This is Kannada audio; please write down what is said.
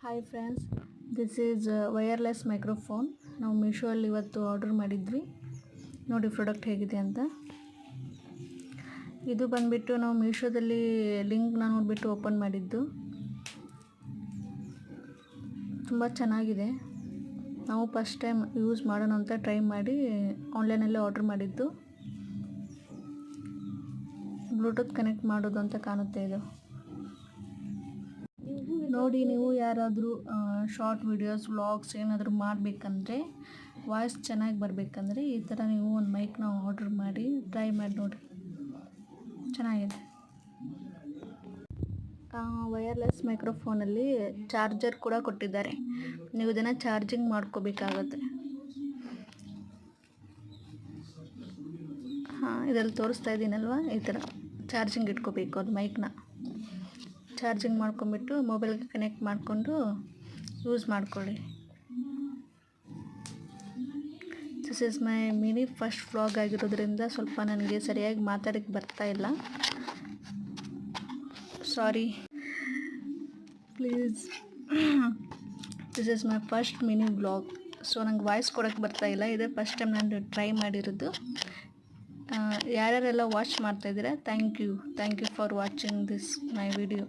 Hi friends, this is wireless microphone. ನಾವು ಮೀಶೋಲ್ಲಿ ಇವತ್ತು ಆರ್ಡರ್ ಮಾಡಿದ್ವಿ. ನೋಡಿ ಪ್ರಾಡಕ್ಟ್ ಹೇಗಿದೆ ಅಂತ. ಇದು ಬಂದುಬಿಟ್ಟು ನಾವು ಮೀಶೋದಲ್ಲಿ ಲಿಂಕ್ನ ನೋಡಿಬಿಟ್ಟು ಓಪನ್ ಮಾಡಿದ್ದು. ತುಂಬ ಚೆನ್ನಾಗಿದೆ. ನಾವು ಫಸ್ಟ್ ಟೈಮ್ ಯೂಸ್ ಮಾಡೋಣ ಅಂತ ಟ್ರೈ ಮಾಡಿ ಆನ್ಲೈನಲ್ಲೇ ಆರ್ಡರ್ ಮಾಡಿದ್ದು. ಬ್ಲೂಟೂತ್ ಕನೆಕ್ಟ್ ಮಾಡೋದು ಅಂತ ಕಾಣುತ್ತೆ ಇದು. ನೋಡಿ, ನೀವು ಯಾರಾದರೂ ಶಾರ್ಟ್ ವಿಡಿಯೋಸ್ ವ್ಲಾಗ್ಸ್ ಏನಾದರೂ ಮಾಡಬೇಕಂದ್ರೆ, ವಾಯ್ಸ್ ಚೆನ್ನಾಗಿ ಬರಬೇಕಂದ್ರೆ ಈ ಥರ ನೀವು ಒಂದು ಮೈಕ್ನ ಆರ್ಡರ್ ಮಾಡಿ ಟ್ರೈ ಮಾಡಿ ನೋಡಿ. ಚೆನ್ನಾಗಿದೆ. ವೈರ್ಲೆಸ್ ಮೈಕ್ರೋಫೋನಲ್ಲಿ ಚಾರ್ಜರ್ ಕೂಡ ಕೊಟ್ಟಿದ್ದಾರೆ. ನೀವು ಇದನ್ನು ಚಾರ್ಜಿಂಗ್ ಮಾಡ್ಕೋಬೇಕಾಗತ್ತೆ. ಇದರಲ್ಲಿ ತೋರಿಸ್ತಾ ಇದ್ದೀನಲ್ವ, ಈ ಥರ ಚಾರ್ಜಿಂಗ್ ಇಟ್ಕೋಬೇಕು. ಅದು ಮೈಕ್ನ ಚಾರ್ಜಿಂಗ್ ಮಾಡ್ಕೊಂಬಿಟ್ಟು ಮೊಬೈಲ್ಗೆ ಕನೆಕ್ಟ್ ಮಾಡಿಕೊಂಡು ಯೂಸ್ ಮಾಡ್ಕೊಳ್ಳಿ. This is my mini first vlog ಆಗಿರೋದ್ರಿಂದ ಸ್ವಲ್ಪ ನನಗೆ ಸರಿಯಾಗಿ ಮಾತಾಡೋಕ್ಕೆ ಬರ್ತಾ ಇಲ್ಲ. Sorry please. This is my first mini vlog. So ನಂಗೆ ವಾಯ್ಸ್ ಕೊಡೋಕ್ಕೆ ಬರ್ತಾ ಇಲ್ಲ. ಇದೇ ಫಸ್ಟ್ ಟೈಮ್ ನಾನು ಟ್ರೈ ಮಾಡಿರೋದು. ಯಾರ್ಯಾರೆಲ್ಲ ವಾಚ್ ಮಾಡ್ತಾಯಿದ್ದೀರಾ, thank you for watching this my video.